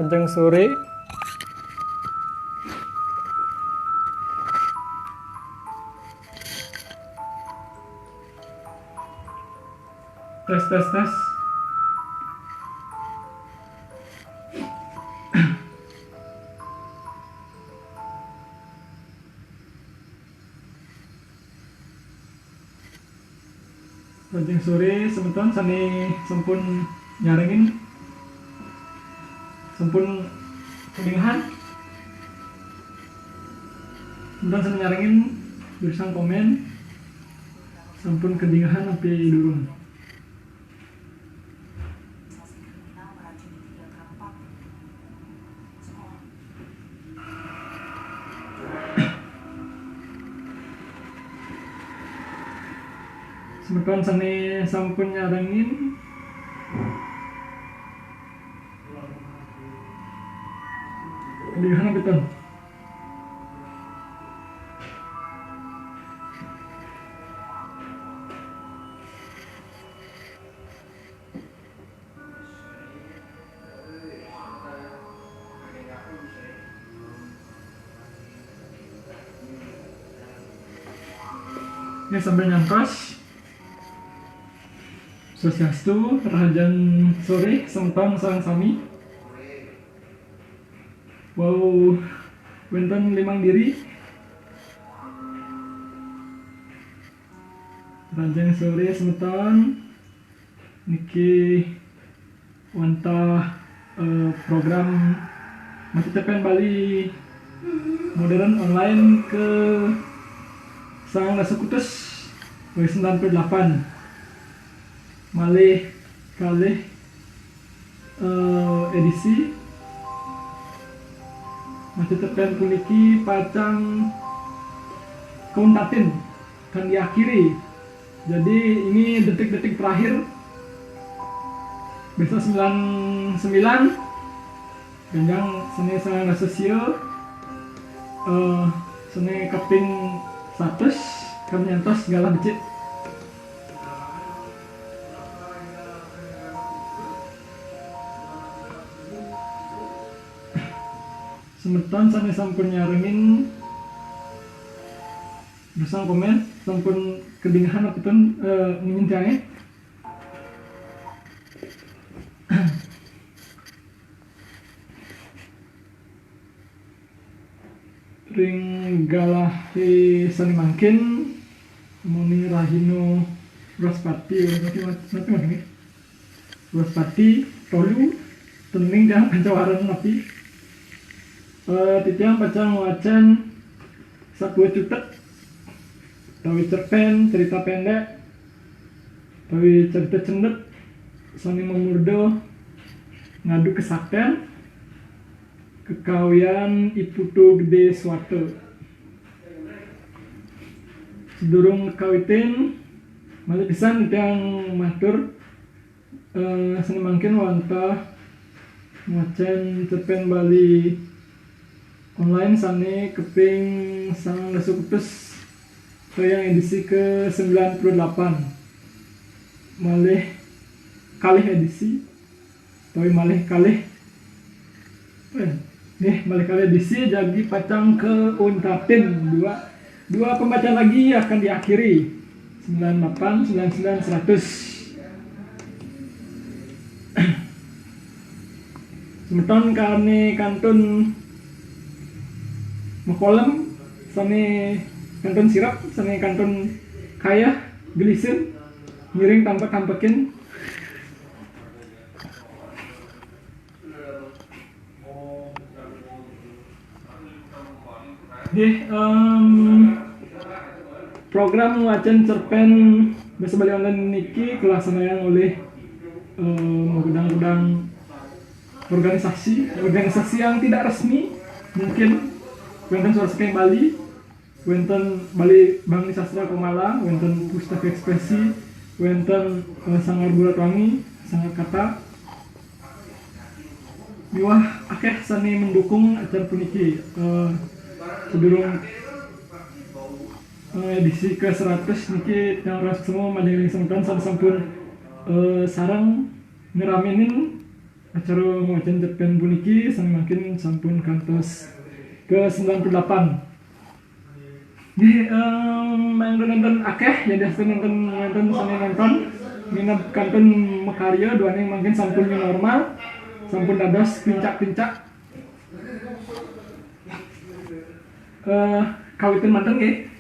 Rajang sore. Tes tes tes. Rajang sore sebentar sani sampun nyaringin sampun kelingahan sebentar sani nyaringin tulisan komen sampun kelingahan sampai durung. Sebentar sani sampun nyaringin kelingahan betul. Ini sambil nyantos. Swastiastu, Rajang sore, sementang sareng sami. Wow, wonten 5 diri. Rajang sore sementang niki wantah program Mati Tepen Bali modern online ke Sang Rasukutus W98 malih kalih edisi Mati Tepen puniki pacang kauntatin kan diakhiri. Jadi ini detik-detik terakhir. Besok 99 ganjang seni Sang Rasosio seni kaping 100 kami nyantos segala becik. Semeton sani sampun nyaringin bersama komen sampun kedingahan apapun ngintangnya. Ring galahi sani mangkin muni rahino Braspati Braspati tolu tening dan pancawaran napi titiang pacang wacan satu cutek tawi cerpen cerita pendek tawi cerita cendet sani memurdo ngadu kesaktian kekawian iputu gede suatu sedurung kawitin malah pisan yang matur seni mangkin wantah wacan cerpen Bali online sani keping Sang Rasukutus yang edisi ke 98 malih kalih edisi tapi malih kalih malih kalih edisi jadi pacang ke untatin dua pembaca lagi akan diakhiri 98 99 100 semeton kane kantun makolem sani kantun sirap sani kantun kaya gelisin miring tampak-tampakin program wacan cerpen bahasa Bali online niki kelaksanaan oleh gudang-gudang organisasi yang tidak resmi mungkin wonten Suara Sekeng Bali, wonten Bali Bangni Sastra Komala, wonten Pustaka Ekspresi, wonten Sanggar Bulatwangi, Sanggar Kata. Miwah akeh sani mendukung acara puniki. Sedurung edisi ke 100 niki yang ras semua majelis semeton sampun sarang ngeraminin acara macan Jepang puniki makin sampun kantos ke 98. Nggih main nonton akeh jadi nonton sami nonton minat kanton mekarya duane makin sampun new normal sampun dados pincak-pincak kawitan manten nggih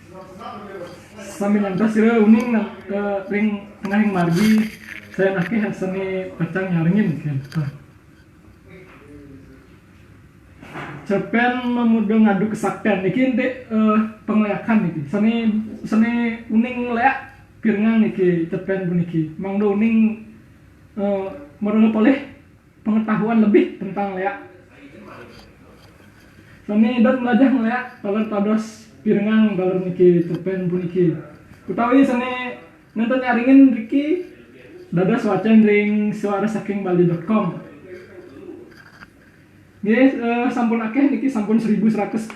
sami nyantos sira uning ring tengahing margi saya nakeh seni pecang nyaringin gitu. Cerpen memudeng ngadu kesaktian niki ente penglayakan niki seni uning leak pirengang niki cerpen puniki mangdo uning merengep oleh pengetahuan lebih tentang leak seni dan belajar ngeleak kalau tados pirengang kalau niki cerpen puniki utawi seni nonton nyaringin riki dados wacan ring suarasakingbali.com. Nggih sampun akeh niki sampun 1111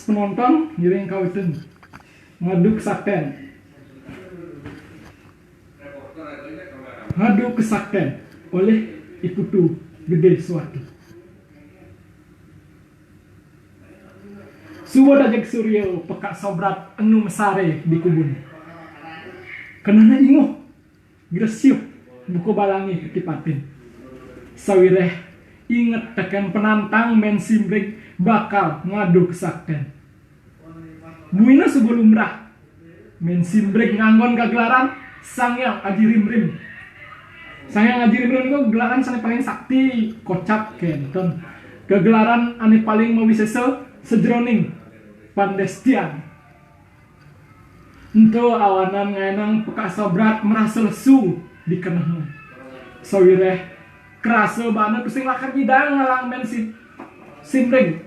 penonton ngiring kawitan ngadu kesaktian. Ngadu kesaktian oleh Ikutu Gede Suwati. Suwo dajeg suryo pekak sobrat enu mesare di kubun. Kenana inguh gresiup buku balangi ketipatin. Sawireh inget tekan penantang men simring bakal ngadu kesaktian. Buina sebelum lumrah men simring nganggon kagelaran Sangyang Aji Rimrim. Sangyang Aji Rimrim itu gelaran sane paling sakti kocak kenten. Kegelaran ane paling mawisesa sejroning pandestian. Ento awanan ngaenang peka sobrat merasa lesu di kenahna. Sawireh kerasa banget sing lakar hidang ngalang men simring.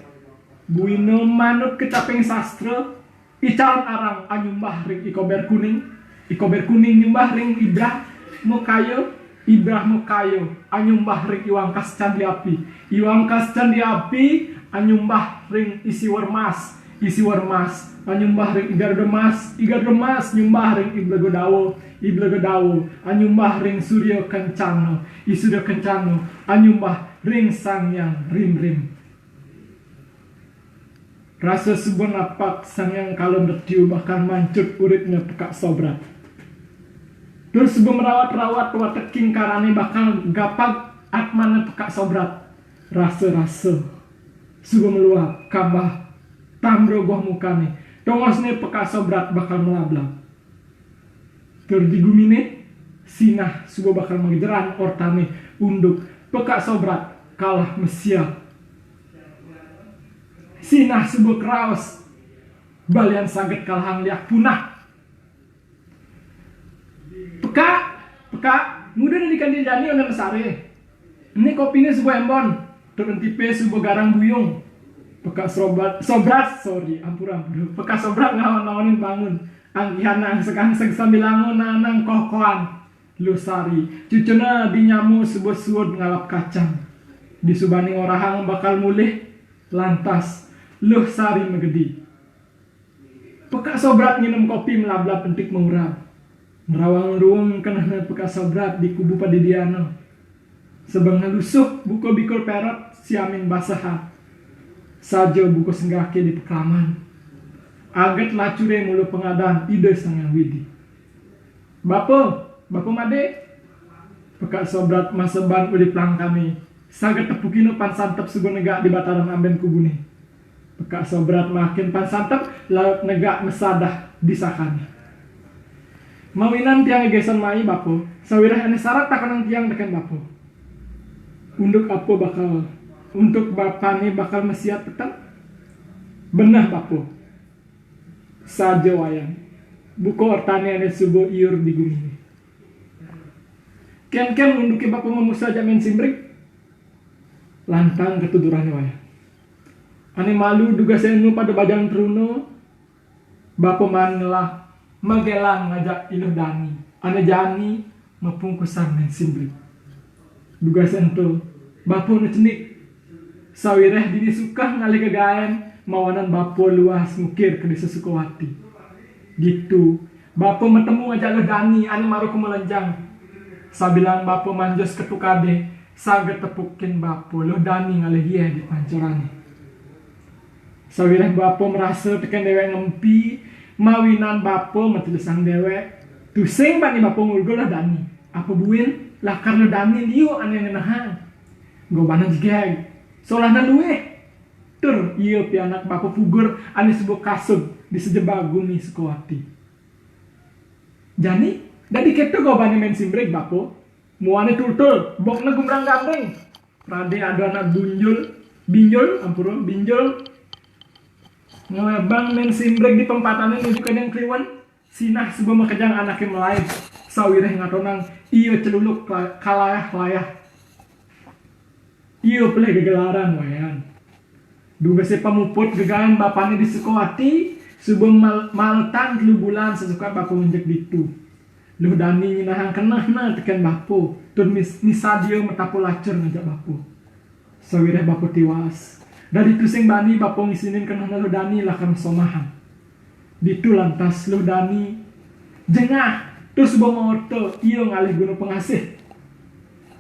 Buino manut kecaping sastra icaran arang anyumbah ring ikober kuning nyumbah ring Ibrah Mokayo anyumbah ring Iwangkas Candi Api anyumbah ring isi wermas anyumbah ring Igar Demas nyumbah ring Iblegodawo anyumbah ring Surya Kencana anyumbah ring Sangyang Rimrim. Rasa subon napak Sangyang kalon retiu bahkan mancut uripnya pekak sobrat. Terus sebelum merawat wateking karane bakal gapag atmana pekak sobrat. Rasa subon meluap kambah tamrogoh mukane. Tongosne pekak sobrat bakal melablang. Terdigumine sinah subuh bakal mengejeran ortane unduk pekak sobrat kalah mesia. Sinah subuh kraos balian saged kalahang liak punah. Peka mudah dikandidani ona mesare. Ini kopine sebuah embon, terentipe sebuah garang buyung. Peka sobrat, Peka sobrat ngawan-ngawanin bangun. Angkihanang segang-seg sambil langun nanang kokoan. Lusari, cucuna dinyamu sebuah suud ngalap kacang. Disubani orahang bakal mulih, lantas luh sari megedi. Peka sobrat nginum kopi melablap entik mengurap. Nerawang ruang kenahna peka sobrat di kubu padidiano. Sebang lusuh buko bikul perot siamin basaha. Sajo buko senggake di peklaman. Aget lacure mulu pengadaan ide Sangyang Widi. Bapo made. Peka sobrat maseban uli pelang kami. Saget tepukino pan santep sugo negak di bataran amben kubuni. Peka sobrat makin pan santep laut negak mesadah disakani. Mawinan tiang gesan mai bapo, sawirah ane syarat takanang tiang tekan bapo. Untuk apa bakal, untuk bapane bakal mesiat tetap benah bapo. Saja wayang, buko ortane ane subuh iur di gumi. Ken unduki bapo memusa jamin simbrik, lantang ketudurannya wayang. Ane malu duga senu pada bajang truno, bapo manlah magelang ngajak iluh dani ane jani mepungkusan men simbrik. Duga sento bapo nu cenik sawireh dini sukah ngali kegaen mawanan bapo luas ngukir ke desa Sukawati. Gitu bapo metemu ngajak iluh dani ane maru kumelenjang sabilang bapo manjos ketukade saged tepukin bapo lo dani ngalih dia di pancorane. Sawireh bapo merasa tekan dewek ngempi mawinan bapo matelusang dewek tusing bani bapo ngulgo lo dani apa buin lakar lo dani liu ane ngenahang gobana jigeg solahna luwe tur iyo pi anak bapo pugur ane sebuah kasub di sejebagumi sekuati jani dadi keto gobane men simbrek bapo muane tultul, bokna gumrang gandeng. Rade ada anak binjol, ampun, binjol. Ngelebang men simbrek di pempatannya menuju ke yang kliwan. Sinah sebuah makejang anaknya melayu. Sawireh ngatonang, iyo celuluk kalayah-layah. Iyo peleh gegelaran wayan. Duga si pamuput gegaan bapaknya di Sukowati. Sebuah maltan 3 bulan sesuka bapak menjek ditu. Luh dani nahang kenahna tekan bapo tur misa dia metapo lacur ngajak bapo sawireh bapo tiwas dari tusing bani bapo ngisinin kenahna luh dani lakam somahan ditu lantas luh dani jengah terus bawa moto iyo ngalih gunung pengasih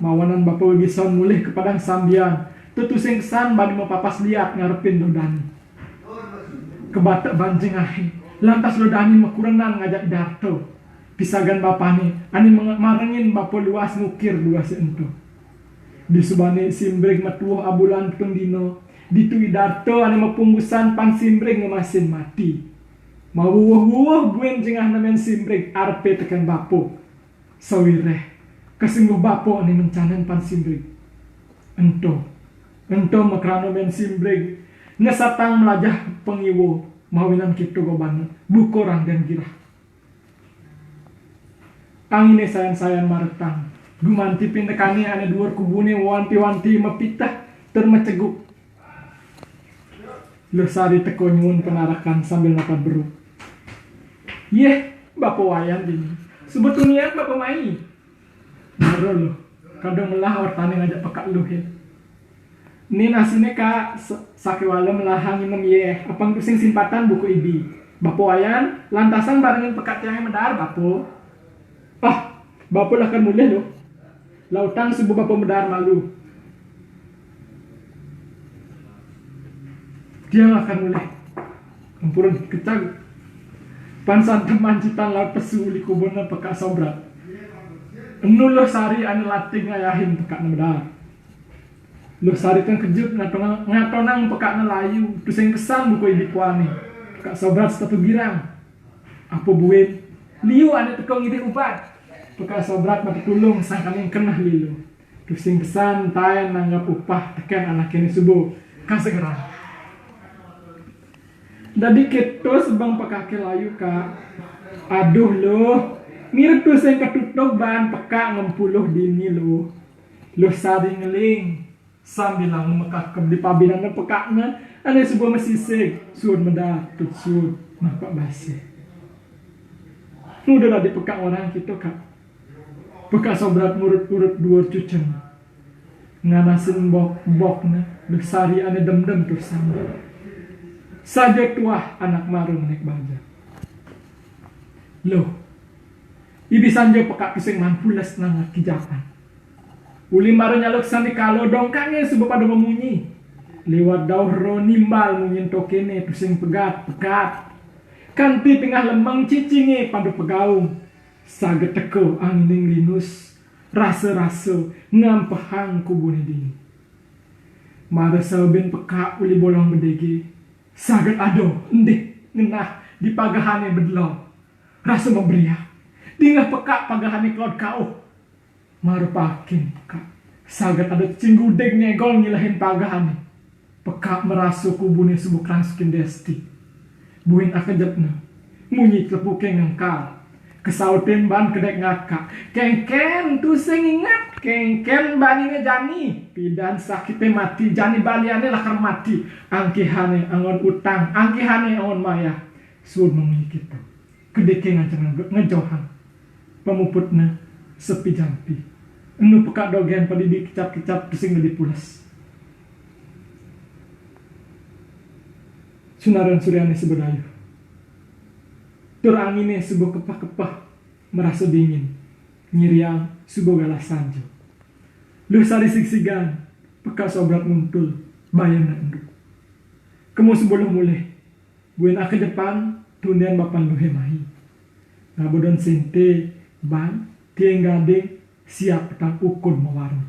mawanan bapo gison mulih ke padang sambian tutusing kesan bani mau papas liat ngarepin luh dani kebatak banjeng ahi lantas luh dani makurenan ngajak darto pisagan bapane ani marengin bapo luas ngukir dua sento di subane simbreng matuh abulan peteng dino ditui darto ani mapunggusan pang simbreng ngemasin mati mau wuh buen jengah namen simbreng arpe tekan bapo sawireh kesungguh bapo ani mencanan pan simbreng ento makrano men simbreng ngesatang melajah pengiwo mawinan kitu gobana bukorang dan girah angine sayan-sayan maretang gumanti pintekani ane dhuwur kubune wanti-wanti mepitah termeceguk lesari teko nyuwun penarakan sambil makan beru yeh bapo wayan dini sebetulnya bapo mai baru loh kadang melah wartane ngajak pekak luhe ini nasine ka sakiwala melahang inem yeh apang tusing simpatan buku ibi bapo wayan lantasan barengin pekak tiang medar bapo bapo lah kan mulih loh. Lautan sebuah bapo medar malu. Dia akan mulih. Ampun kecag. Pansan mancitan laut pesu li kubunna pekak sobrat. Enu lo sari ane lating ngayahin pekak medar. Lo sari kan kejut ngatonang pekak nelayu. Tusing kesan buku ibi kuani. Pekak sobrat satu girang. Apa buin? Liu ane tekong ide ubat. Pekak sobrat mati tulung sang kami kenah lilu. Tusing kesan tayan nanggap upah tekan anak ini subuh. Kan segera. Dadi keto sebang pekake layu kak. Aduh loh. Mirip tusing ketutup bahan pekak ngempuluh dini loh. Loh sari ngeling. Sambilang mekak di pabinan pekaknya. Ada sebuah mesisik. Suun medah tutsud. Nampak basi. Udah di pekak orang gitu kak. Pekak sobrat murut-urut dua cucen nganasin bok-bokna besari ane dem-dem terus sama saja tuah anak maru menek baja loh ibi sanja pekak pising mampules nangat kijapan uli maru nyaluk sandi kalau dongkangnya sebab pada memunyi lewat dauhro nimbal munyin tokene pising pegat kanti tengah lemang cicinge pada pegaung saget teko angin linus rasa-rasa ngampahang kubune dini mara saben pekak uli bolong bedege saget ado endek ngenah di pagahane bedlo rasa memberiak tinggal pekak pagahane klod kau mara pakin pekak saget ado cinggudeg ngegol ngilahin pagahane pekak merasa kubune subuh langskin desti buin akajapna munyi tepuke ngengkal kesautin ban kedek ngakak kengken tu ingat kengken banine jani pidan sakitnya mati jani baliane lakar mati angkihane angon utang angkihane angon maya sur mengi kita kedeke ngejohan pemuputna sepi jampi enu pekak dogen padi dikecap-kecap pusing lebih pulas sunaran suryane sebedayu tur angine sebuah kepah-kepah merasa dingin nyiriang sebuah galas sanjo Lu sari siksigan, peka sobrat muncul, bayang na enduk. Kamu sebelum mulai, buin ke depan, tunian bapan lu hemahi. Ngabodon sente, ban, tieng gading, siap petang ukur mewarna.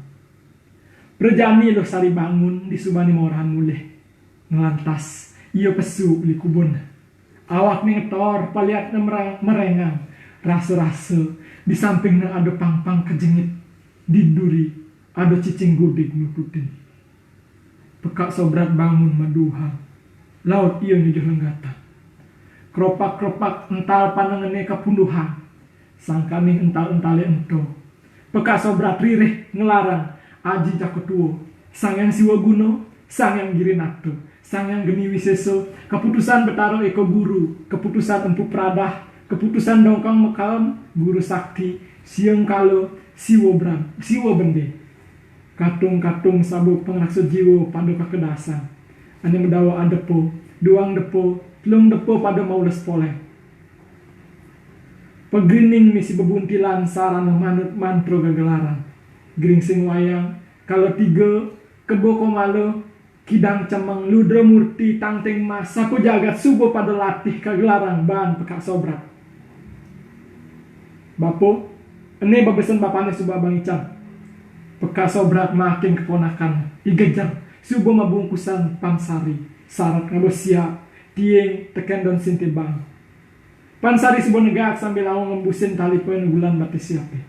Perjani lu sari bangun, disubani morahan mulai. Ngelantas, iyo pesu li kubun. Awak nih ngetor, paliat merengang, rasa-rasa, di samping na ada pang-pang kejengit, di duri, ada cicing gudik nututin. Pekak sobrat bangun maduha. Laut iyo nyujuh lenggata. Keropak-keropak ental panangane kapunduhan. Sangkani ental-entale ento. Pekak sobrat ririh ngelarang. Aji caketuo. Sang yang siwa guno. Sang yang girinatu. Sang yang geni wiseso. Keputusan betaro eko guru. Keputusan empu pradah. Keputusan dongkang mekalam. Guru sakti. Siang kalo. Siwo bende. Katung-katung sabu pengraksa jiwa pada kekedasan. Ane mendawa adepo, duang depo, telung depo pada maules poleh. Pegrining misi bebuntilan sarana manut mantro gagelaran. Gering sing wayang, kalau tiga, kebo komalo, kidang cemeng, ludra murti, tangting mas, saku jagat subuh pada latih kagelaran ban pekak sobrat. Bapo, ene babesan bapane subah bang Ican. Peka sobrat makin keponakan, igejar, subuh mabungkusan pansari, syarat ngabosia, tieng, tekan dan sintibang. Pansari subuh negat sambil awang ngembusin tali poin bulan batis siape.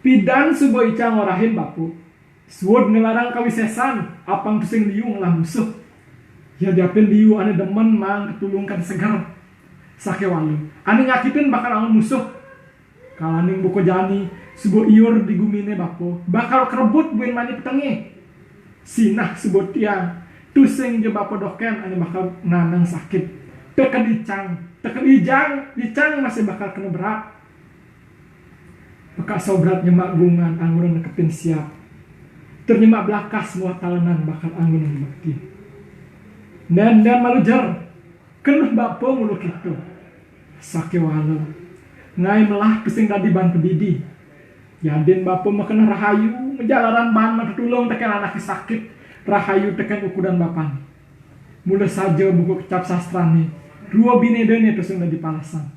Pidan subuh icang orahin bapu, suwud ngelarang kawisesan, apang tusing liu ngelah musuh. Ya diapin liu ane demen mang ketulungkan segar. Sake walu, ane ngakitin bakal awang musuh. Kalaning buko jani, sebuah iur digumine bapo, bakal kerebut buin mani petengi. Sinah sebuah tiang, tusing je bapo doken, ane bakal nanang sakit. Teken dicang masih bakal kena berat. Peka sobrat nyemak gungan, anggunan nekepin siap. Ternyemak belakas muat talenan bakal anggunan bakti. Dan malujar, kenuh bapo muluk itu. Sake walau. Ngai melah pesing tadi ban pedidi. Yadin bapo makena rahayu menjalaran ban matulung teken anak sakit. Rahayu teken ukuran bapan. Mula saja buku kecap sastra nih. Dua bine dene terus di palasan.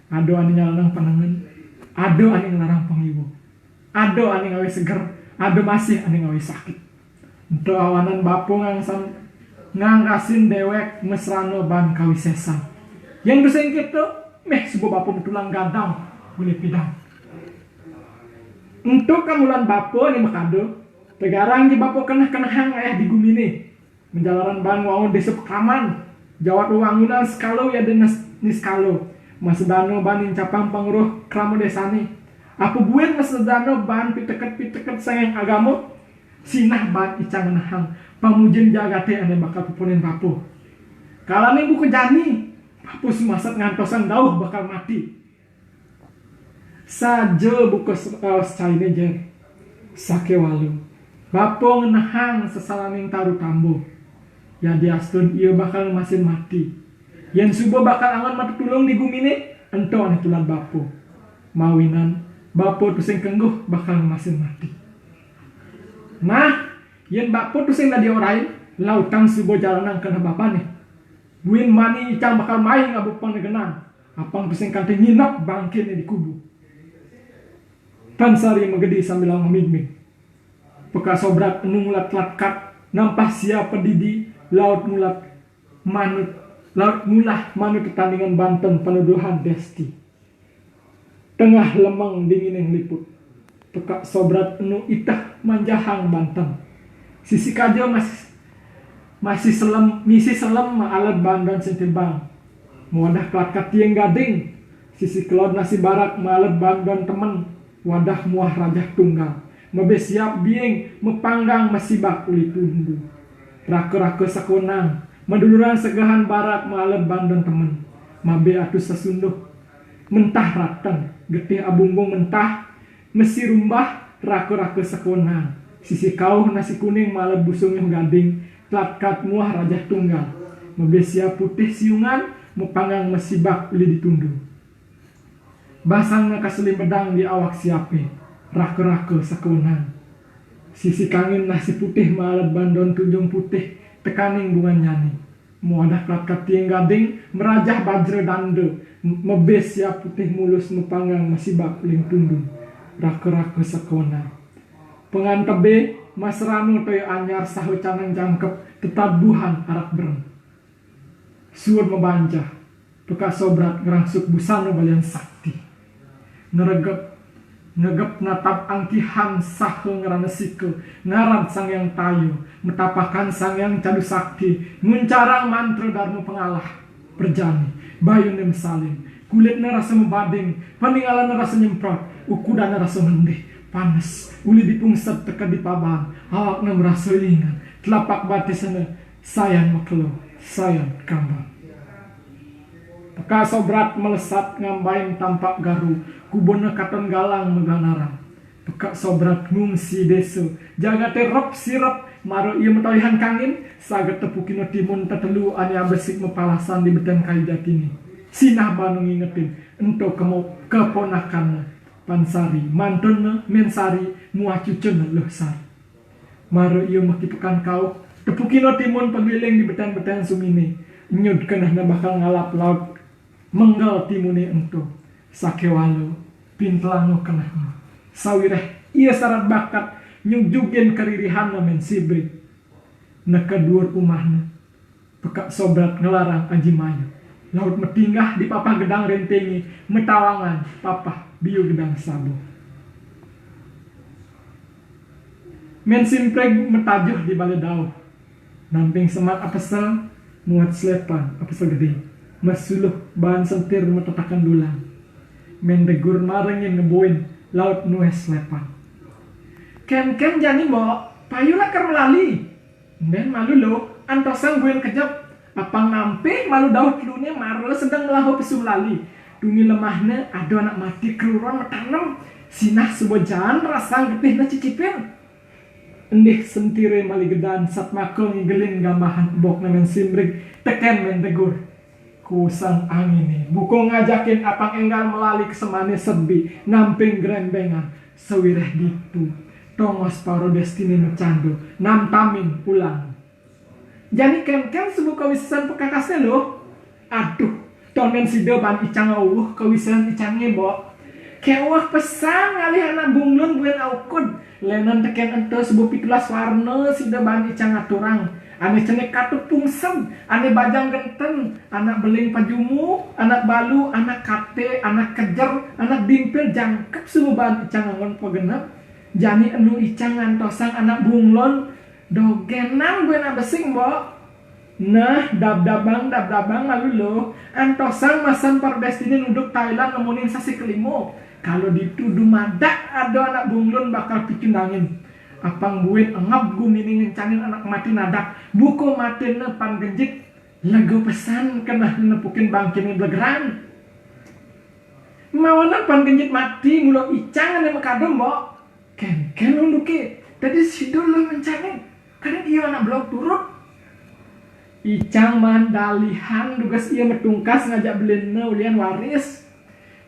Ado ani nyalanang panangan. Ado ani ngelarang pengibu. Ado ani ngawe seger. Ado masih ani ngawe sakit. Untuk awanan bapo ngangkasin dewek mesrano ban kawisesan. Yang dosen gitu. Meh sebuah bapo betulang gadang boleh pidang. Untuk kamulan bapo ni makado. Tegarang di bapo kenah-kenahang ayah di gumine. Menjalaran ban wawon desa pekaman. Jawat wangunan skalo ya denas niskalo. Masedano ban incapang pangruh kramo desane. Apa buen masedano ban piteket sayang agamo. Sinah ban icang nahang. Pamujin jagate ane bakal pupunin bapo. Kalane buku jani. Bapo semasat ngantosan dauh bakal mati. Saja buka secai nejer. Sake walu. Bapo ngenahang sesalaning taruh tambo. Ya diastun ia bakal masih mati. Yang subuh bakal angan mati tulung di gumine. Ento ane tulan bapo. Mawinan. Bapo tusing kengguh bakal masih mati. Nah. Yang bapo tusing tadi orain. Lautang subuh jalanan kena bapane. Buin mani icang bakal main ngabupang negenan. Apang pusing kante nginap bangkitnya di kubu. Pansari menggedi sambil ngemig-mig. Peka sobrat nungulat latkat. Nampah siap pedidi. Laut mulah manut pertandingan Banten penuduhan Desti. Tengah lemang dingin yang liput. Peka sobrat nu itah manjahang Banten. Sisi kajo misi selem alat bandan sentimbang. Wadah kelakat tieng gading. Sisi kelod nasi barak malet bandan temen. Wadah muah rajah tunggal. Mebe siap bieng mepanggang masibak uli tundu. Rake-rake sakonang. Meduluran segahan barak malet bandan temen. Mabe atus sesunduh. Mentah ratan. Getih abungbung mentah. Mesi rumbah rake-rake sakonang. Sisi kauh nasi kuning malet busung yang gading. Tlatkat muah rajah tunggal. Mebesia putih siungan. Mepanggang mesibak uli ditundu. Basang kaseli medang di awak siape. Rake-rake sakonang. Sisi kangin nasi putih malat bandon tunjung putih tekaning bungan nyani. Muadah klat tiang gading merajah bajre dande mebes ya putih mulus mepanggang masih bakling tundung raka-raka sakona. Pengantebe mas ranu toyo anyar sahu canang jangkep tetabuhan arak bereng. Suur mebanjah bekas sobrat ngerangsuk busana balian sakti. Ngegep natap angkihan sahe ngerana sike ngaran sang yang tayo metapakan sang yang cadu sakti nguncarang mantra darmu pengalah berjani bayu nem saling kulitnya rasa membading peninggalan rasa nyemprot ukudana rasa mendih panas uli dipungset teka di paban awakna merasa ingan telapak batisana sayang maklo sayang kambang. Teka sobrat melesat ngambain tampak garu kubona katon galang meganarang. Teka sobrat ngungsi deso jaga terop sirap maro ia metoihan kangin saget tepukino timun tetelu ania besik mepalasan di beten kayu jatini. Sinah banu ngingetin ento kemo keponakan pansari mantonna mensari muacucun lehsar. Maro ia maki pekan kau tepukino timun penggiling di beten-beten sumini. Nyud kenahna bakal ngalap laut menggal timune ento sakewalo pintelango kenahna sawireh ia syarat bakat nyujugen keririhan men sibrik neka dhuwur umahna pekak sobrat ngelarang aji mayu laut metinggah di papah gedang rentengi metawangan papah biu gedang sabu men simpreg metajuh di bale daun namping semat apesel muat selepan apesel gede masuluh bahan sentir metetakan dulang mendegur marengin ngeboin laut nues lepan ken jani mbok payula ker melali den malu lo antosang buin kejap apang nampe malu daud lune maro sedang melahu pesum lali dungi lemahnya ada anak mati keluran metanam sinah sebuah jalan rasang getih na cicipin endih sentire mali gedan sat makul ngigelin gambahan bok namen simrig teken mendegur kusang angin buko ngajakin apang enggal melali kesemane sebi namping grembengan sewireh ditu tongos paro destini mecandu nam tamin ulang jadi ken sebuah kawisan pekakasnya lo aduh tonen si deban icang awuh kawisan icangnya bo kewah pesan ngalih anak bunglun buen aukun lenan teken ento sebuah pitulas warna si deban icang aturang ane cenek katut pungsem, ane bajang genten, anak beling pajumu, anak balu, anak kate, anak kejer, anak dimpil jangkep sumuban icang angon pagenep. Jani enu icang antosang anak bunglon, dogenang gue besing bo. Nah, dab-dabang lalu lo, antosang masan pardestini nuduk Thailand nemunin sasi kelimo. Kalau dituduh madak ada anak bunglon bakal picundangin. Apang buin engap gumini ngencangin anak mati nadak buko mati nepan genjit lagu pesan kena nepukin bangkini blegeran mawana pan genjit mati mulo icangan yang mekadom bo ken unduki tadi sidul lo mencangin kadang iya anak blok turut icang mandalihan dugas iya metungkas ngajak belina ulian waris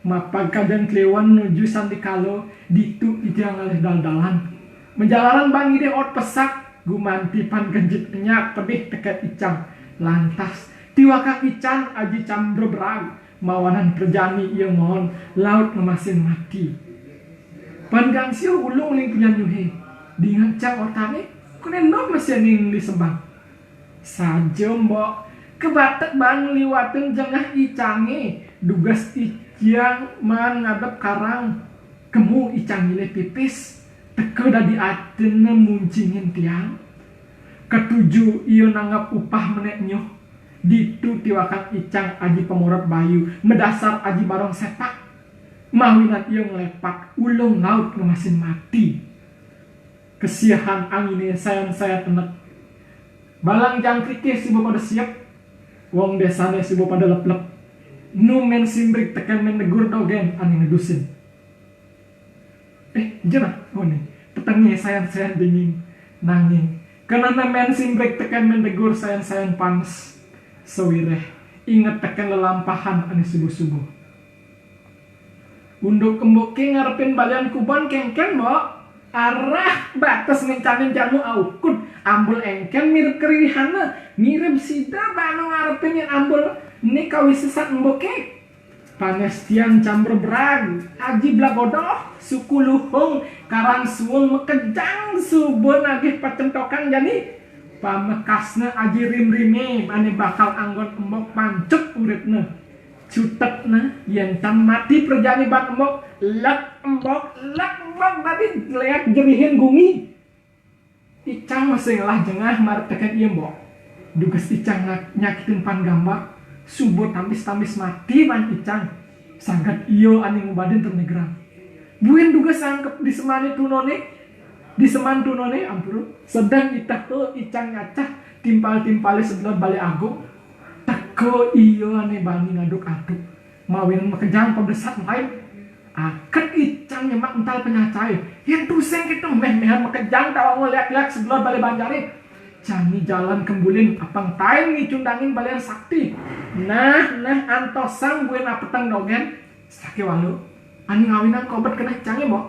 mapag kadang klewan nuju sandikalo ditu ijang alih dal-dalan menjalanan bang ide ot pesak gumanti pan genjit enyak pedih teket icang lantas tiwakang ican aji cambro berag mawanan perjani ia mohon laut memasin mati pan gangsio ulung ling punya nyuhe dingancang otane kunen no mesin ning disembang sajo mbok kebatek bang liwatin jengah icange dugas icang man ngadep karang kemu icang ile pipis teka dadi atena muncingin tiang ketujuh iyo nanggap upah meneknyo ditu tiwakan icang aji pemorot bayu medasar aji barong sepak mawinat iyo ngelepak ulung laut ngemasin mati kesiahan angin sayang tenet balang jangkrike si bapak siap wong desane si bapak lep-lep numen simbrik tekan menegur dogen ani ngedusin jenah oh nih petengi sayang dingin nanging karena men simbrek tekan mendegur sayang panas sewireh inget tekan lelampahan ane subuh-subuh unduk kemboke ngarepin balian kuban kengken mbok arah batas ngencanin jamu aukun ambul engken mirip kerihana mirip sida banu ngarepin yang ambul ini kawis sesat mboke panestian campur berang aji blagodoh suku luhung karang suwung mekejang subun agih pacentokan jadi pamekasna aji rim-rime ane bakal anggon embok pancuk uripna cutetna yen tan mati perjani ban embok lek embok tadi lihat jerihin gumi icang masih ngelah jengah marep teken ieu mbok duges icang nyakitin pan gambar subuh tamis mati pan icang sangat iyo ane ngubadin ternegram buin duges sangkep di seman tunone ampuru sedang itako icang nyacah timpal-timpale sebelah balik agung teko iyo ane bani ngaduk-aduk mawin mekejang pembesat lain akad icang nyemak ental penyacai yang tuseng kita meh-mehan mekejang tawang ngeliat-liat sebelah balik banjari jani jalan kembulin apang taing ngicundangin balian sakti nah antosang gue napetang dogen sakit walu ani ngawinan kobat kena cangnya mbok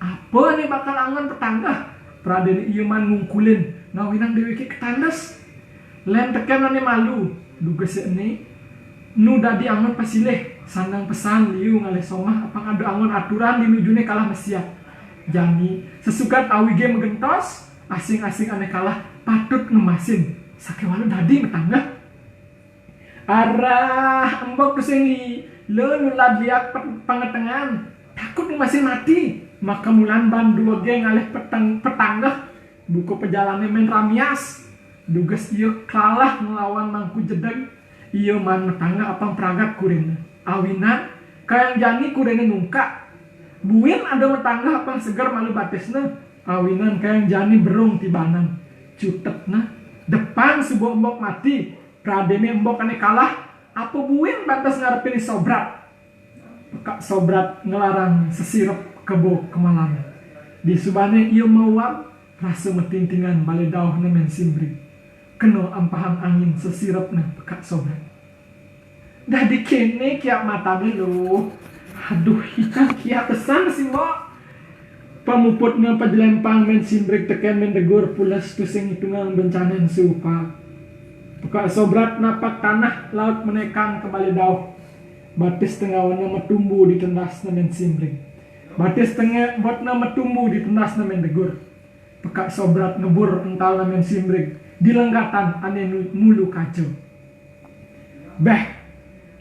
apa nih bakal angon tetangga praden ieu man ngungkulin ngawinan dewi ki ketandes len teken ane malu duges ini nu dadi angon pasileh sandang pesan liu ngalih somah apang ada angon aturan dinujune kalah mesia jani sesukat awige megentos asing-asing ane kalah patut ngemasin sakit walu dadi metangga arah embok kesengi le nulad liak pangetengan takut ngemasin mati maka mulan bandu geng ngalih petangga buku perjalanan main ramias duges iyo kalah ngelawan mangku jedeg iyo man metangga apang peragat kurin awinan kayang jani kurene nungka buin ada metangga apang segar malu batisna awinan kayang jani berung tibanan cutetna depan sebuah embok mati pradene embok ane kalah apa buin batas ngarepin sobrat peka sobrat ngelarang sesirep kebo kemalam di subane iyo mawab rasa metintingan bale dauh na men simbri keno ampahan angin sesirepna peka sobrat dah dikene kiap mata dulu aduh hicang kiap pesan sih mbok pamuputna pajelempang men simbrik teken men degur pulas tusing hitungan bencanan supa peka sobrat napak tanah laut menekan kembali dauh batis tengah wana metumbu di tendas men simbrik batis tengah botna metumbu di tendas men degur peka sobrat ngebur ental men simbrik di lenggatan ane mulu kacau beh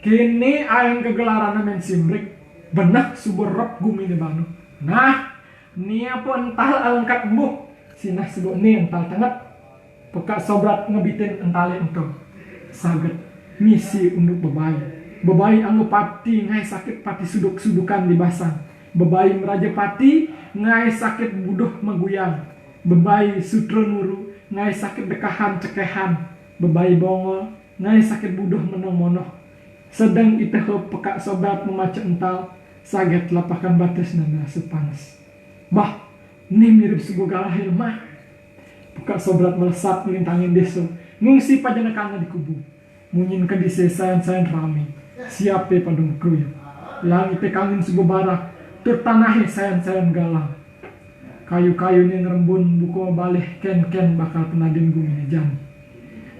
kini ayang kegelaran men simbrik benak subur rop gumi ni banu nah ni apa ental alangkat embuk sinah sebut ni ental tengah peka sobrat ngebitin entale entung saget misi untuk bebai anggo pati ngai sakit pati suduk-sudukan di basang bebai meraja pati ngai sakit buduh meguyang bebai sutro nuru ngai sakit dekahan cekehan bebai bongo ngai sakit buduh menong-monoh sedang iteho peka sobrat memaca ental saget lapakan batas dan rasa panas bah ini mirip sebuah galah ilmah peka sobrat melesat melintangin desa ngungsi pajanakannya di kubu munyin ke desa sayan-sayan rame siape padung kruyuk langit kangin sebuah barak tertanahi sayan-sayan galang kayu-kayu yang ngerembun buku balik ken-ken bakal penadin gumi jan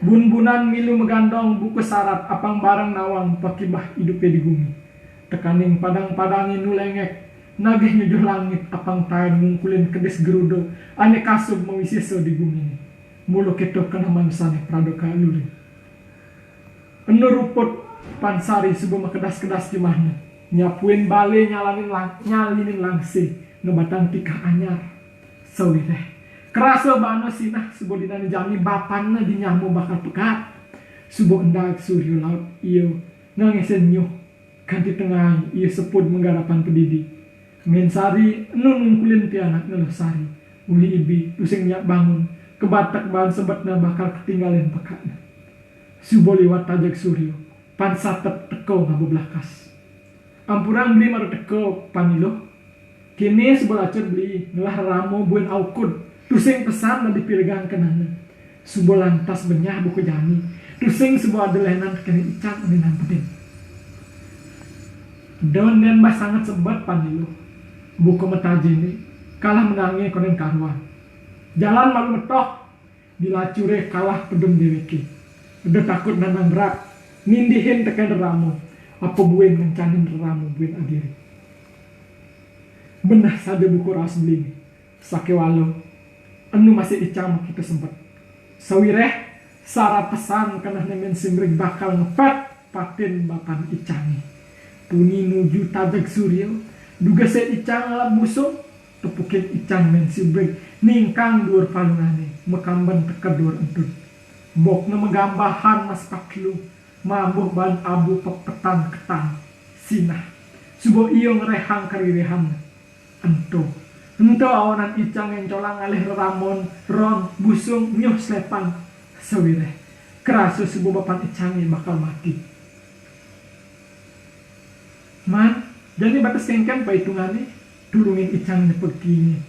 bun-bunan milu megandong buku syarat apang barang nawang pakibah hidupnya di gumi tekaning padang-padangin nulengek nagih nyujuh langit apang tayan ngungkulin kedes gerudo ane kasub mawisiso di gumi mulu keto kenaman sane pradoka luri enu ruput pansari sebuah kedas-kedas jemahnya nyapuin bale nyalinin langsi ngebatang tikah anyar sawireh kerasa bano sinah sebuah dinani jami bapanna dinyamu bakal pekat sebuah endak suryo laut iyo ngangesen nyuh ganti tengah iyo sepud menggarapan pedidi mensari enu nungkulin tianak ngeluh sari uli ibi pusing nyak bangun kebatak bahan sebetna bakal ketinggalin pekatna subuh liwat tajak suryo pansatet teko ngabu belakas ampurang beli maru teko panilo kini sebelah acer beli ngelah ramo buin aukun tusing pesan na dipilgang kenana subuh lantas benyah buku jani tusing sebuah adelenan kini icat meninan peding don dan bah sangat sebat panilo buku metajini kalah menangnya konen karuan. Jalan malu metoh, dilacure kalah pedem deweki. Udah takut nanang berat, nindihin tekan ramu, apa buen ngencanin ramu buen adiri. Benah saja buku ras beli, sake walau, anu masih dicam kita sempat. Sawireh, syarat pesan kena nemen simrik bakal ngepet paten bapan icangi. Puni nuju tajak suryo, duga se icang alap busuk, tepukin icang men simrik, ningkang duur palungane, mekamban teka duur entut. Bokna megambahan mas paklu, mambuh ban abu pepetan ketan, sinah. Subo iyo ngerehang karirehan. Ento awanan icang yang colang alih ramon, ron, busung, nyuh slepan, sawireh. Kerasu subuh bapan icangi bakal mati. Man, jadi batas kengken paitungannya, turungin icang nyepegini.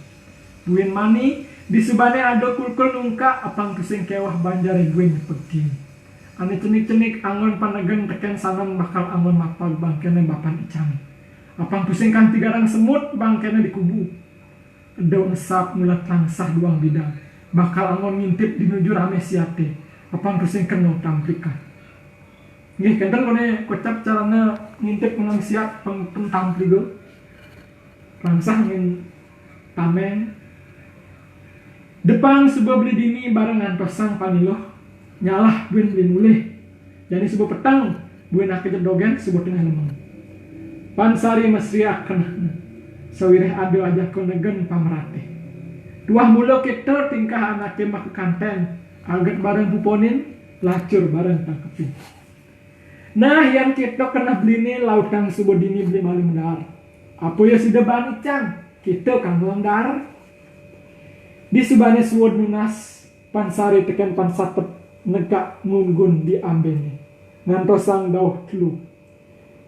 Buin mani, di subane ada kulkul nungka, apang kusing kewah banjari buin nyepegini. Ane cenik-cenik angon panagen teken sanan bakal angon mapag bangkene bapan icangi. Apang pusing kan tigarang semut bangkena dikubu. Daun esap mulat langsah duang bidang. Bakal angon ngintip dinuju rame siate. Apang pusing kena tamplikan. Nggih kenten kone kocap carana ngintip menang siap pentampli go. Langsah ngin tameng. Depan sebuah beli dini barengan pasang paniloh. Nyalah buin beli mulih. Jadi sebuah petang buin akhir dogen sebuah tengah lemang. Pansari mesriak kena sawireh ado aja konegen pamerate. Tuah mula kita tingkah anake mak kanten aget bareng puponin lacur bareng tangkepin. Nah yang kita kena beli ni lautang subuh dini beli mali mendar. Apa ya sudah bani cang kita kan mendar. Di subane suwod nunas pansari teken pansapet negak ngungun diambilnya. Ngantosang dauh telu.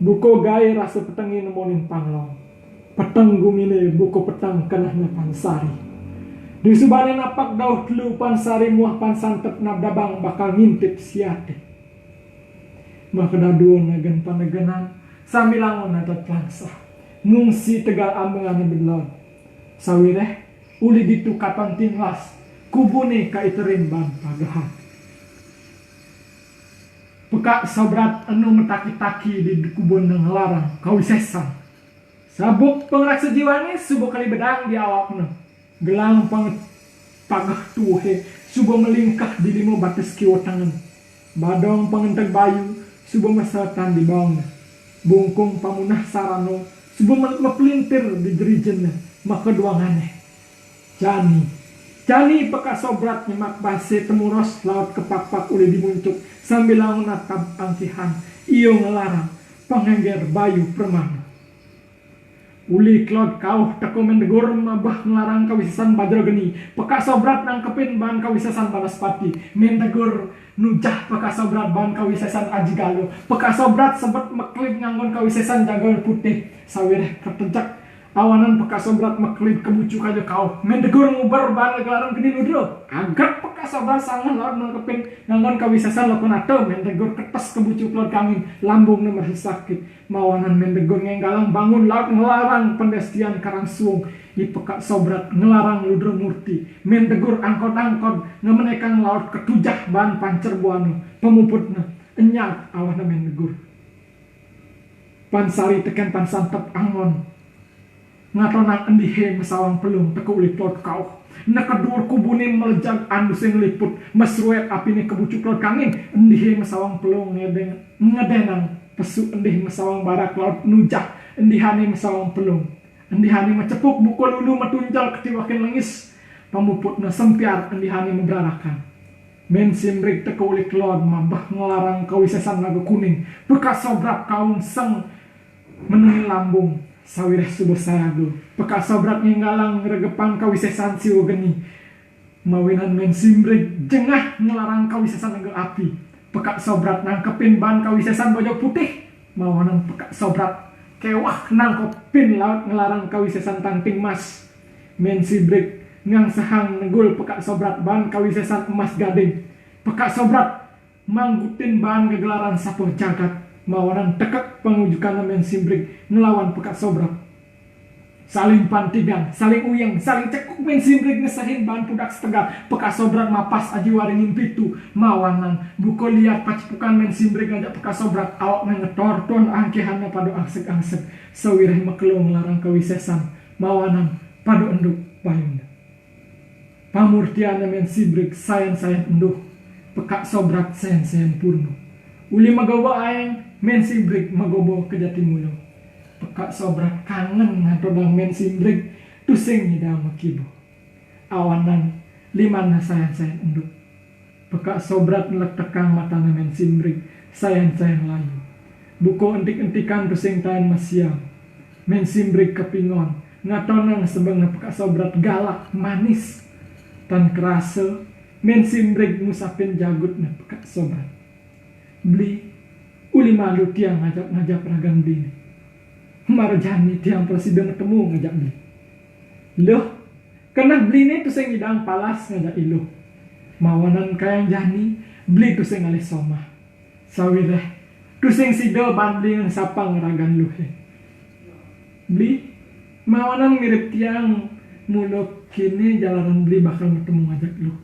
Buko gaya rasa petangi nemonin panglong. Petang gumine buko petang kenahnya pansari. Di subane napak dauh telu pansari muah pansantep nabdabang bakal ngintip siate. Makadaduan nagen panegenan samilangon adat langsah. Ngungsi tegal ambengane belon. Sawireh uli ditukatan tinlas kubune kaiterin ban pagahan. Pekak sabrat anu metaki-taki di kubun nang larang kawisesan. Sabuk pengraksa jiwane subuh kali bedang di awakna. Gelang pagah tuhe subuh melingkah di limo batas kiwa tangan. Badong pengenteg bayu subuh mesatan di bawahna. Bungkung pamunah sarano subuh mepelintir di jerijenna makeduangannya. Jani peka sobrat nyemak base temuros laut kepak-pak uli dimuncuk sambil laung natap angkihan iyo ngelarang pengengger bayu permana. Uli klod kau teko mendegur mabah ngelarang kawisasan badro geni peka sobrat nangkepin bahan kawisasan banaspati mendegur nujah peka sobrat bahan kawisasan aji galo peka sobrat sebet meklip nganggon kawisasan jagal putih sawireh ketencak awanan peka sobrat meklip kebucuk aja kau mendegur ngubar bahan gelaran geni nudro agar peka sobrat sangat laut nangkepin nganggon kawisasan lakon atau mendegur kertas kebucuk laut kangin lambung nomor sakit mawanan mendegur ngenggalang bangun laut ngelarang pendestian karang suung i peka sobrat ngelarang ludro murti mendegur angkot-angkot ngemenekang laut ketujah bahan pancer buanu pemuputna enyak awana mendegur pansari teken pansantep angon ngatonak endihe mesawang pelung teko uli plot kau nakadur kubune melejag anu sing liput mesruet apine kebucuk laut kangin endihe mesawang pelung ngedenang pesu endih mesawang barak laut nujah endihane mesawang pelung endihane mecepuk buku lulu metunjal ketiwakin lengis pamuputna sempiar endihane memberarakan men simrik teko uli klod mabah ngelarang kawisesan lagu kuning bekas sobrat kaum seng menungi lambung sawireh subuh sarago peka sobrat nggalang ngregepan kawisesan siwo geni mawinan men simrik jengah ngelarang kawisesan nggo api peka sobrat nangkepin bahan kawisesan bojok putih mawanan peka sobrat kewah nangkepin laut ngelarang kawisesan tanting mas men simrik ngang sehang negul peka sobrat bahan kawisesan emas gading peka sobrat manggutin bahan kegelaran sapoh jagat mawanan tekek pengujukan men simbrik ngelawan peka sobrat saling pantigan, saling uyang, saling cekuk men simbrik ngesahin bahan pudak setengah, bekas sobrat mapas aji waringin pitu, mawanan, buko liat pacipukan men simbrik ngajak bekas sobrat, awak mengetor ton angkehannya pada angsek-angsek, sewireh mekelong larang kewisesan, mawanan, pada enduk payunda. Pamurtiana men simbrik sayan-sayan enduk, pekak sobrat sayan-sayan purno. Uli magawa aeng men simbrik magobo ke Jatimulyo. Pekak sobrat kangen ngatodang men simbrik tusing ngidang makibo. Awanan limana sayan-sayan enduk. Pekak sobrat melek tekang matana men simbrik sayan-sayan layu. Buko entik-entikan tusing tayan masiam. Men simbrik kepingon ngatonang sebeng pekak sobrat galak manis. Tan kerasa men simbrik musapin jagut na pekak sobrat. Beli uli malu tiang ngajak ragang beli. Marjani tiang presiden ketemu ngajak beli. Loh, kena beli ini tuh saya ngidang palas ngajak iluh. Mawanan kayang jani, beli tuh saya ngalih soma. Sawireh, tuh saya sido banding sapang ragan luh. Beli, mawanan mirip tiang muluk kini jalanan beli bakal ketemu ngajak luh.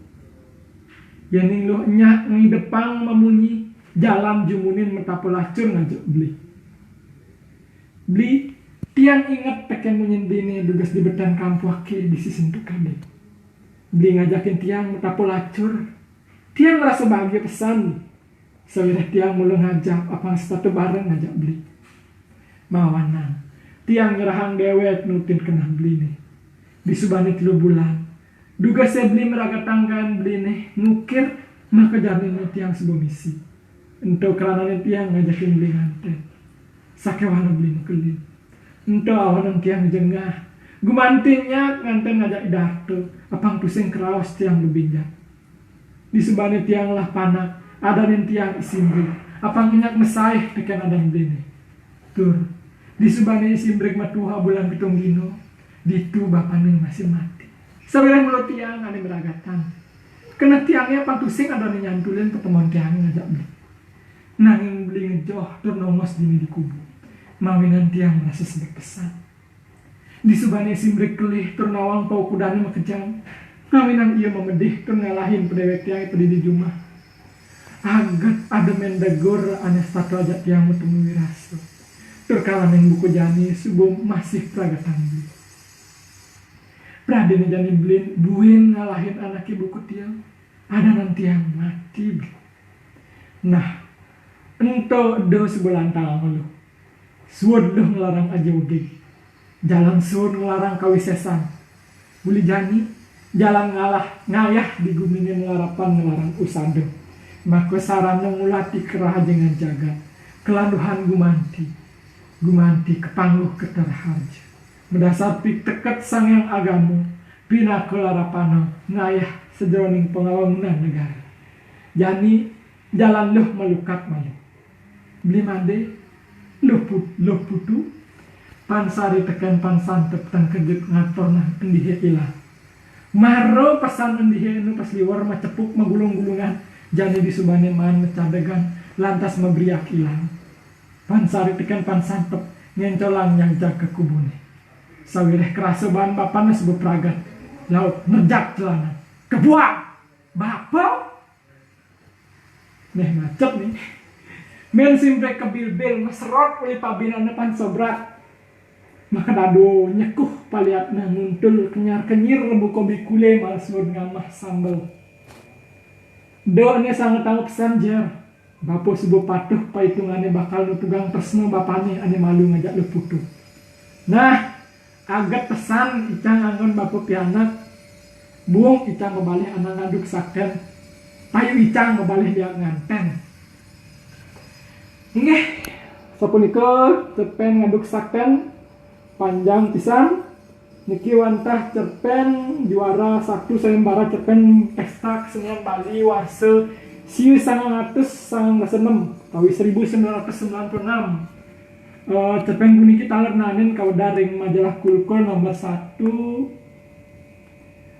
Yaning luh nyak ngidepang memunyi, jalan jumunin metapo lacur ngajak beli. Beli tiang ingat teken menyendini dugas di betan kampuake di sisentuk kade. Beli ngajakin tiang metapo lacur. Tiang merasa bahagia pesan. Sewireh tiang mulu ngajak apa sepatu bareng ngajak beli. Mawanan. Tiang nyerahang dewek nutin kena beli nih. Di subani 3 bulan. Dugas saya beli meraga tanggaan beli nih. Ngukir maka jamin tiang sebuah misi. Untuk kerana tiang ngajakin beli nganten. Sakewana beli nukelin. Ento awan tiang jengah. Gumantinya nganten ngajak idatu. Apang pusing kerawas tiang lebinjak. Di subane tiang lah panak. Adanin tiang isimbrik. Apang minyak mesaih tekan adan beli. Tur. Di subane isimbrik matuha bulan pitung dino. Ditu bapanin masih mati. Sabirah mulut tiang ane beragatan. Kena tiangnya apang pusing adanin nyantulin pertemuan tiang ngajak beli. Nanging beli ngejoh tur nongos dini di kubu. Mawinan tiang merasa sedek pesan. Di subane simbrik kelih tur nawang pau kudane makejang. Mawinan ia memedih tur ngalahin pedewek tiang itu di jumah. Agat ada mendegur ane statu ajak tiang bertemu wiraso. Tur kalamin buku jani subuh masih pragatan beli. Pradene jani blin buin ngalahin anak ibuku tiang. Ada nanti yang mati. Nah, ento do sebulan tahun lu. Suod lu ngelarang aja udah. Jalan suod ngelarang kawisesan. Buli jani, jalan ngalah ngayah diguminin larapan ngelarang usado. Maka sarana ngulati kerah dengan jaga. Kelanduhan gumanti. Gumanti kepangluh keterharja. Mendasar pik teket sang yang agamu. Pina kelarapano ngayah sejroning pengawangunan negara. Jani jalan luh melukat malu. Beli mande luh putu pansari tekan pansantep tang kejut ngator nah endihe ilang. Maro pesan endihe nu pas liwar macepuk magulung-gulungan jani di subane man mecadegan lantas memberiak ilang. Pansari tekan pansantep ngencolang yang jaga kubune. Sawireh kerasa bahan bapana sebut pragat. Laut nerjak celana. Kebuang! Bapak! Nih macet nih. Men simprek kebil-bil meserot oleh pabinan depan sobrat. Maka dado nyekuh paliatna muntul kenyar-kenyir rebu kobi kule malsud ngamah sambal. Doanya sangat tahu pesan jer. Bapo sebuah patuh paitungannya bakal nutugang persno bapane ane malu ngajak lu putu. Nah, agat pesan icang angon bapo pianak. Buang icang membalih anak ngaduk sakten. Payu icang membalih dia nganten. Nggih, sapunika cerpen ngaduk sakten panjang pisan. Niki wantah cerpen juara 1 sayembara cerpen pesta kesenian Bali wase siu 1996 tawi 1996. Cerpen puniki taler nanen kawdaring majalah Kulkul nomor 1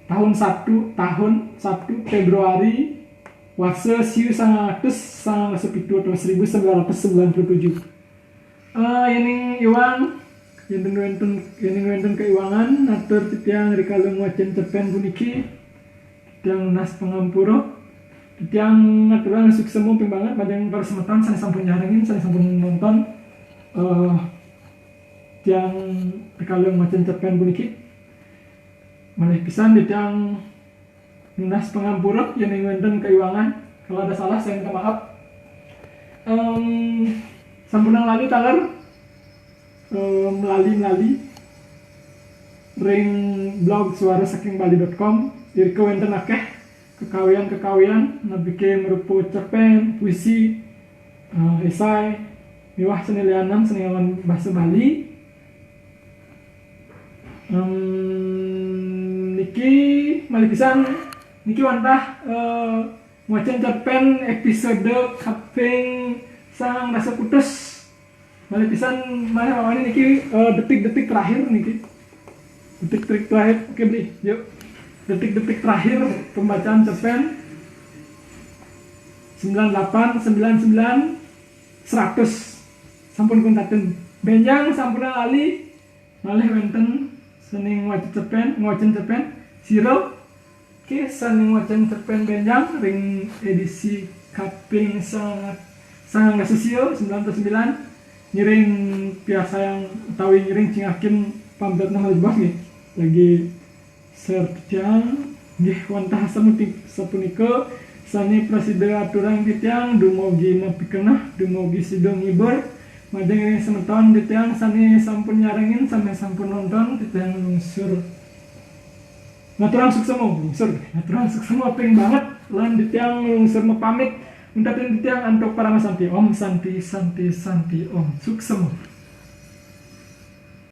tahun 1 Februari wase siu 1997 atau 1997. Ini Iwan wenten keuangan atur titiang rikalung wacen cepen puniki titiang nas pangampuro titiang ngaturan suksemu ping banget padang para semetan sana sampun nyaringin sana sampun nonton tiang rikalung wacen cepen puniki malih pisan titiang nas pangampuro yang wenten keuangan. Kalau ada salah saya minta maaf. Sampunang lali taler melalui ring blog suarasakingbali.com irke wenten akeh kekawian nabike merupa cerpen, puisi, esai, miwah senilianan senengan bahasa Bali. Niki malih pisan niki wantah ngocen cerpen episode kaping sang rasa putus. Malih pisan mana awalnya niki detik-detik terakhir niki. Detik-detik terakhir, oke beli, yuk. Detik-detik terakhir pembacaan cerpen 98, 99, 100. Sampun kuntaten. Benjang sampurna lali malih wenten sening ngocen cerpen zero. Oke, saning ngocen cerpen benjang ring edisi kaping sang sesio 99 nyiring biasa yang utawi nyiring cingakin pamdat nang bos nih lagi share tiang nggih wantah sapunika sani presiden aturan titiang dumugi nepi kenah dumugi sidong ngibur madeng ring semeton titiang sani sampun nyaringin sampai sampun nonton titiang lungsur natural suksemu ping banget lan titiang lungsur pamit. Untatin titiang antok para santi om santi om suksemu.